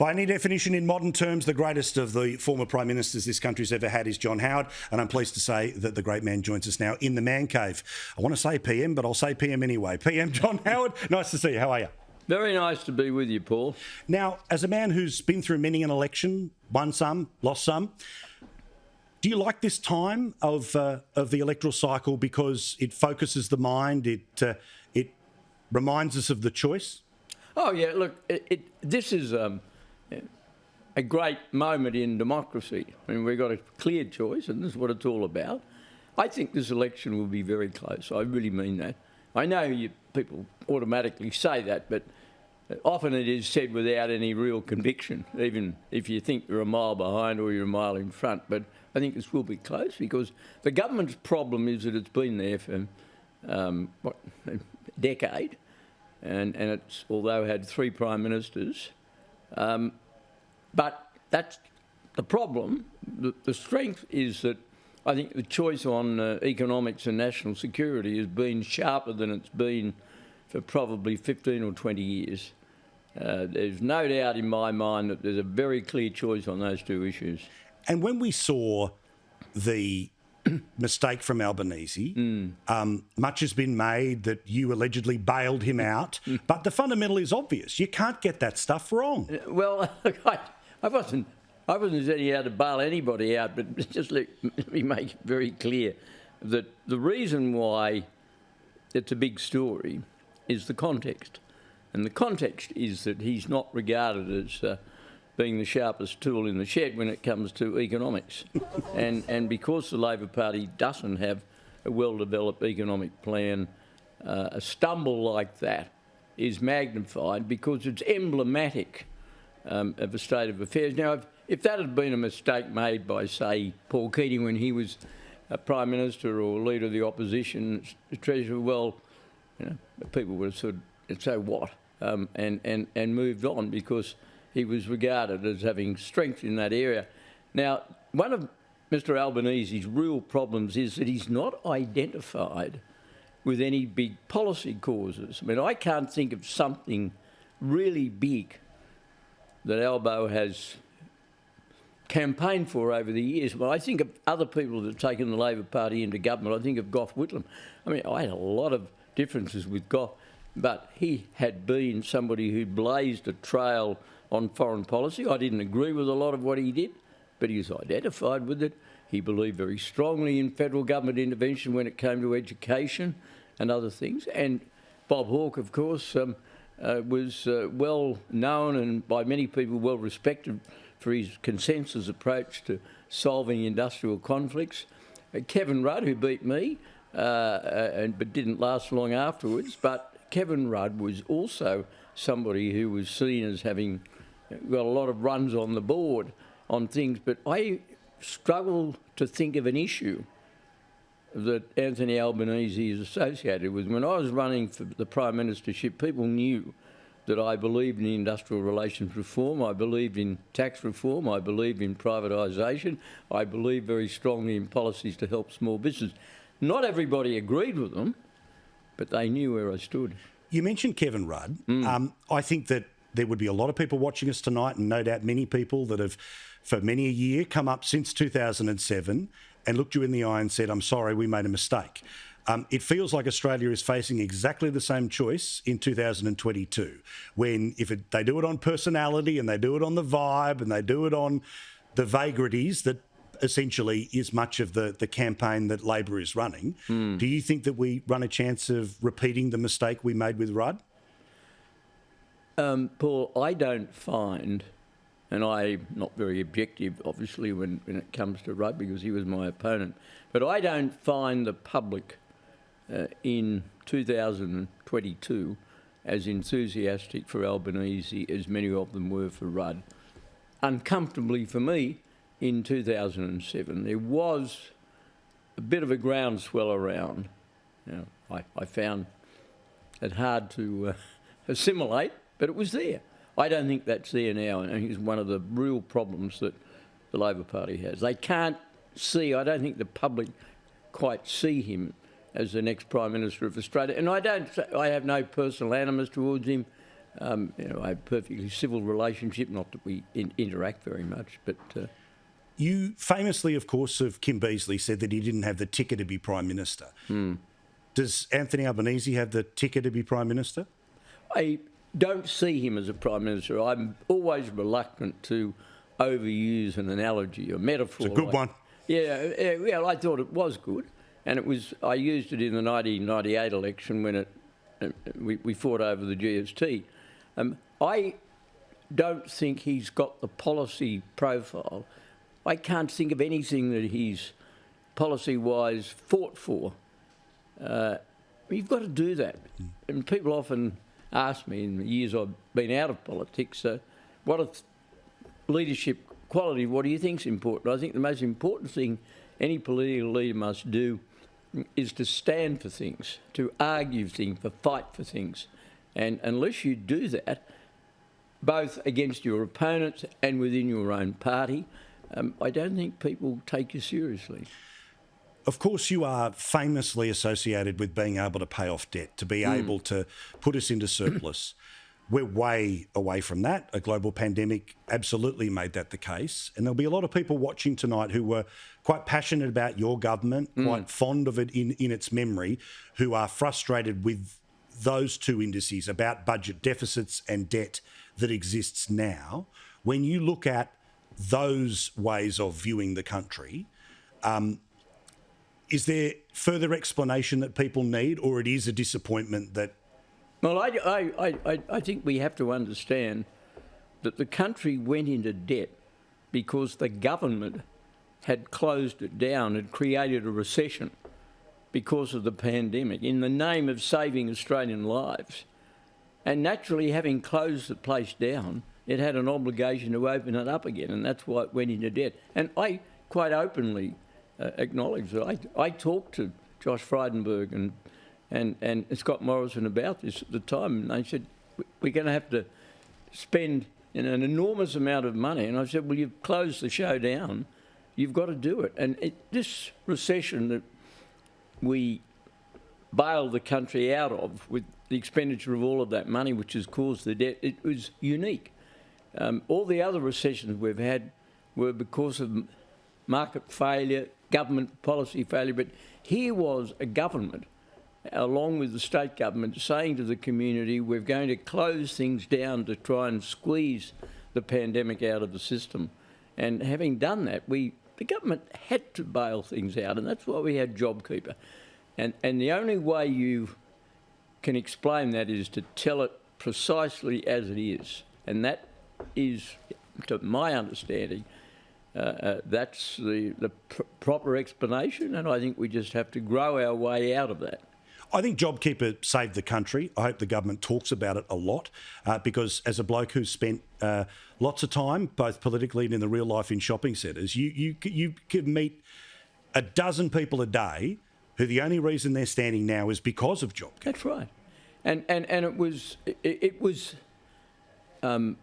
By any definition, in modern terms, the greatest of the former Prime Ministers this country's ever had is John Howard, and I'm pleased to say that the great man joins us now in the man cave. I want to say PM, but I'll say PM anyway. PM John Howard, nice to see you. How are you? Very nice to be with you, Paul. Now, as a man who's been through many an election, won some, lost some, do you like this time of the electoral cycle because it focuses the mind, it reminds us of the choice? Oh, yeah, look, this is a great moment in democracy. I mean, we've got a clear choice, and this is what it's all about. I think this election will be very close. I really mean that. I know people automatically say that, but often it is said without any real conviction, even if you think you're a mile behind or you're a mile in front. But I think this will be close because the government's problem is that it's been there for, a decade, and it's, although had 3 prime ministers, but that's the problem. The strength is that I think the choice on economics and national security has been sharper than it's been for probably 15 or 20 years. There's no doubt in my mind that there's a very clear choice on those 2 issues. And when we saw the mistake from Albanese, much has been made that you allegedly bailed him out, but the fundamental is obvious. You can't get that stuff wrong. Well, I wasn't setting out to bail anybody out, but just let me make it very clear that the reason why it's a big story is the context. And the context is that he's not regarded as being the sharpest tool in the shed when it comes to economics. and because the Labor Party doesn't have a well-developed economic plan, a stumble like that is magnified because it's emblematic of a state of affairs. Now, if that had been a mistake made by, say, Paul Keating when he was Prime Minister or Leader of the Opposition, Treasurer, well, you know, people would have said, so what? And moved on because he was regarded as having strength in that area. Now, one of Mr Albanese's real problems is that he's not identified with any big policy causes. I mean, I can't think of something really big that Albo has campaigned for over the years. Well, I think of other people that have taken the Labor Party into government. I think of Gough Whitlam. I mean, I had a lot of differences with Gough, but he had been somebody who blazed a trail on foreign policy. I didn't agree with a lot of what he did, but he was identified with it. He believed very strongly in federal government intervention when it came to education and other things. And Bob Hawke, of course, was well known and by many people well respected for his consensus approach to solving industrial conflicts. Kevin Rudd, who beat me, but didn't last long afterwards, but Kevin Rudd was also somebody who was seen as having got a lot of runs on the board on things. But I struggle to think of an issue that Anthony Albanese is associated with. When I was running for the Prime Ministership, people knew that I believed in industrial relations reform, I believed in tax reform, I believed in privatisation, I believed very strongly in policies to help small business. Not everybody agreed with them, but they knew where I stood. You mentioned Kevin Rudd. I think that there would be a lot of people watching us tonight, and no doubt many people that have, for many a year, come up since 2007 and looked you in the eye and said, I'm sorry, we made a mistake. It feels like Australia is facing exactly the same choice in 2022, when they do it on personality and they do it on the vibe and they do it on the vagaries that essentially is much of the campaign that Labor is running. Do you think that we run a chance of repeating the mistake we made with Rudd? Paul, I don't find, and I'm not very objective, obviously, when it comes to Rudd, because he was my opponent, but I don't find the public in 2022 as enthusiastic for Albanese as many of them were for Rudd. Uncomfortably for me, in 2007, there was a bit of a groundswell around. You know, I found it hard to assimilate, but it was there. I don't think that's there now, and I think it's one of the real problems that the Labor Party has. They can't see, I don't think the public quite see him as the next Prime Minister of Australia. And I have no personal animus towards him. I have a perfectly civil relationship, not that we interact very much, but... You famously, of course, of Kim Beazley said that he didn't have the ticket to be Prime Minister. Does Anthony Albanese have the ticket to be Prime Minister? I don't see him as a Prime Minister. I'm always reluctant to overuse an analogy or metaphor. It's a good one. Yeah, I thought it was good. And I used it in the 1998 election when we fought over the GST. I don't think he's got the policy profile. I can't think of anything that he's policy-wise fought for. You've got to do that. And people often ask me in the years I've been out of politics, what are leadership quality, what do you think is important? I think the most important thing any political leader must do is to stand for things, to argue things, to fight for things. And unless you do that, both against your opponents and within your own party, I don't think people take you seriously. Of course, you are famously associated with being able to pay off debt, to be able to put us into surplus. We're way away from that. A global pandemic absolutely made that the case. And there'll be a lot of people watching tonight who were quite passionate about your government, quite fond of it in its memory, who are frustrated with those two indices about budget deficits and debt that exists now. When you look at those ways of viewing the country, is there further explanation that people need, or it is a disappointment that... Well, I think we have to understand that the country went into debt because the government had closed it down, had created a recession because of the pandemic in the name of saving Australian lives. And naturally, having closed the place down, it had an obligation to open it up again, and that's why it went into debt. And I quite openly acknowledge that. I talked to Josh Frydenberg and Scott Morrison about this at the time, and they said, we're going to have to spend an enormous amount of money. And I said, well, you've closed the show down. You've got to do it. And this recession that we bailed the country out of with the expenditure of all of that money, which has caused the debt, it was unique. All the other recessions we've had were because of market failure, government policy failure, but here was a government, along with the state government, saying to the community, we're going to close things down to try and squeeze the pandemic out of the system. And having done that, the government had to bail things out, and that's why we had JobKeeper. And the only way you can explain that is to tell it precisely as it is. And that is, to my understanding, that's the proper explanation, and I think we just have to grow our way out of that. I think JobKeeper saved the country. I hope the government talks about it a lot because as a bloke who's spent lots of time, both politically and in the real life in shopping centres, you can meet a dozen people a day who the only reason they're standing now is because of JobKeeper. That's right. And it was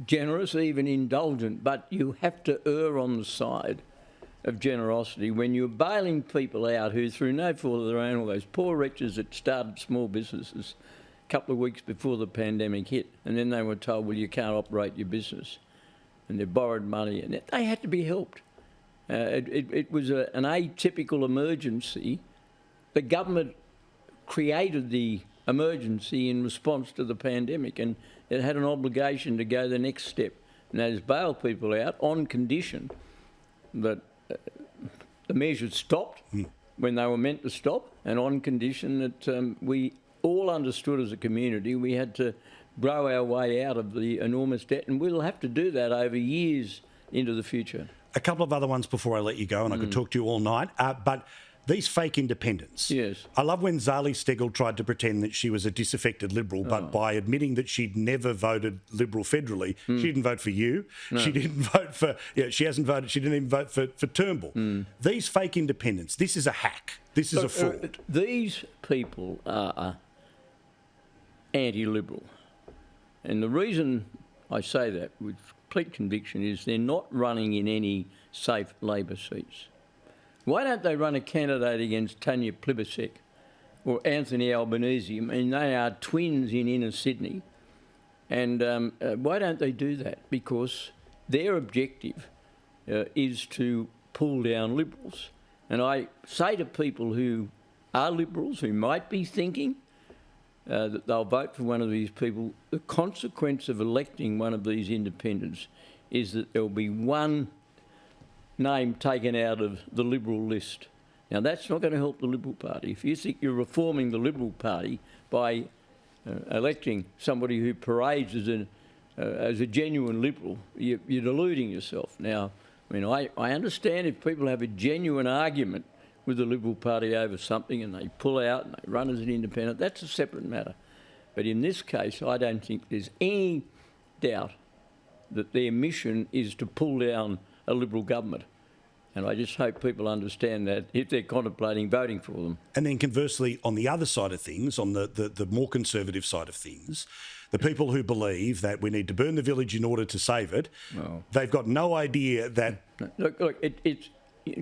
generous, even indulgent, but you have to err on the side of generosity when you're bailing people out who, through no fault of their own, all those poor wretches that started small businesses a couple of weeks before the pandemic hit, and then they were told, well, you can't operate your business, and they borrowed money, and they had to be helped. It was an atypical emergency. The government created the emergency in response to the pandemic, and it had an obligation to go the next step, and that is bail people out on condition that the measures stopped when they were meant to stop, and on condition that we all understood as a community we had to grow our way out of the enormous debt, and we'll have to do that over years into the future. A couple of other ones before I let you go, and I could talk to you all night, but these fake independents. Yes. I love when Zali Steggall tried to pretend that she was a disaffected Liberal, but by admitting that she'd never voted Liberal federally, she didn't vote for you. No. She didn't vote for, she hasn't voted, she didn't even vote for Turnbull. These fake independents, this is a hack. This is a fraud. These people are anti-Liberal. And the reason I say that with complete conviction is they're not running in any safe Labor seats. Why don't they run a candidate against Tanya Plibersek or Anthony Albanese? I mean, they are twins in inner Sydney, And why don't they do that? Because their objective is to pull down Liberals. And I say to people who are Liberals, who might be thinking that they'll vote for one of these people, the consequence of electing one of these independents is that there'll be one name taken out of the Liberal list. Now, that's not going to help the Liberal Party. If you think you're reforming the Liberal Party by electing somebody who parades as a genuine Liberal, you're deluding yourself. Now, I mean, I understand if people have a genuine argument with the Liberal Party over something and they pull out and they run as an independent, that's a separate matter. But in this case, I don't think there's any doubt that their mission is to pull down a Liberal government. And I just hope people understand that if they're contemplating voting for them. And then conversely, on the other side of things, on the more conservative side of things, the people who believe that we need to burn the village in order to save it, they've got no idea that... Look,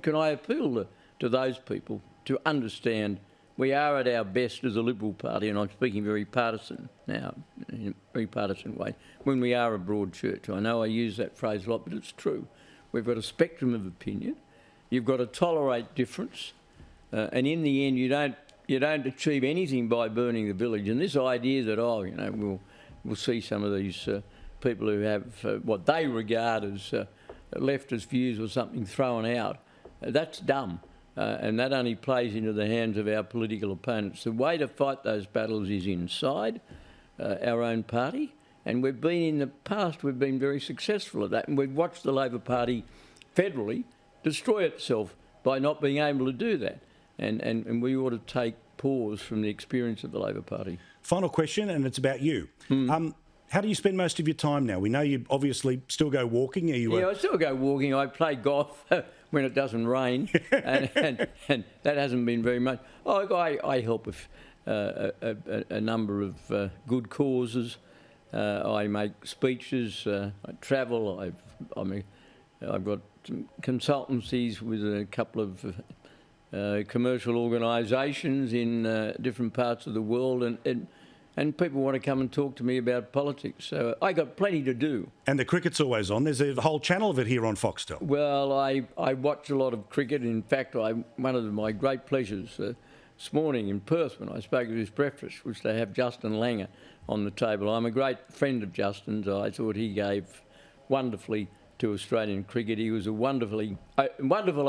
can I appeal to those people to understand we are at our best as a Liberal Party, and I'm speaking very partisan now, in a very partisan way, when we are a broad church. I know I use that phrase a lot, but it's true. We've got a spectrum of opinion. You've got to tolerate difference, and in the end, you don't achieve anything by burning the village. And this idea that we'll see some of these people who have what they regard as leftist views or something thrown out, that's dumb, and that only plays into the hands of our political opponents. The way to fight those battles is inside our own party. And we've been very successful at that. And we've watched the Labor Party federally destroy itself by not being able to do that. And we ought to take pause from the experience of the Labor Party. Final question, and it's about you. How do you spend most of your time now? We know you obviously still go walking. I still go walking. I play golf when it doesn't rain, and that hasn't been very much. I help with a number of good causes. I make speeches, I travel, I've got some consultancies with a couple of commercial organisations in different parts of the world, and people want to come and talk to me about politics. So I got plenty to do. And the cricket's always on. There's a whole channel of it here on Foxtel. Well, I watch a lot of cricket. In fact, one of my great pleasures this morning in Perth when I spoke at his breakfast was to have Justin Langer on the table. I'm a great friend of Justin's. I thought he gave wonderfully to Australian cricket. He was a wonderful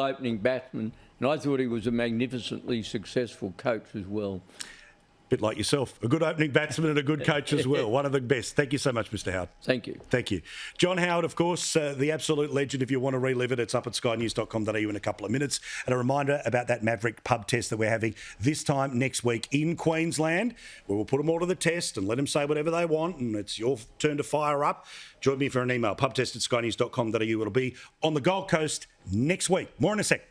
opening batsman, and I thought he was a magnificently successful coach as well. Bit like yourself, a good opening batsman and a good coach as well. One of the best. Thank you so much, Mr Howard. Thank you. Thank you. John Howard, of course, the absolute legend. If you want to relive it, it's up at skynews.com.au in a couple of minutes. And a reminder about that Maverick pub test that we're having this time next week in Queensland, where we'll put them all to the test and let them say whatever they want, and it's your turn to fire up. Join me for an email, pubtest@skynews.com.au. It'll be on the Gold Coast next week. More in a sec.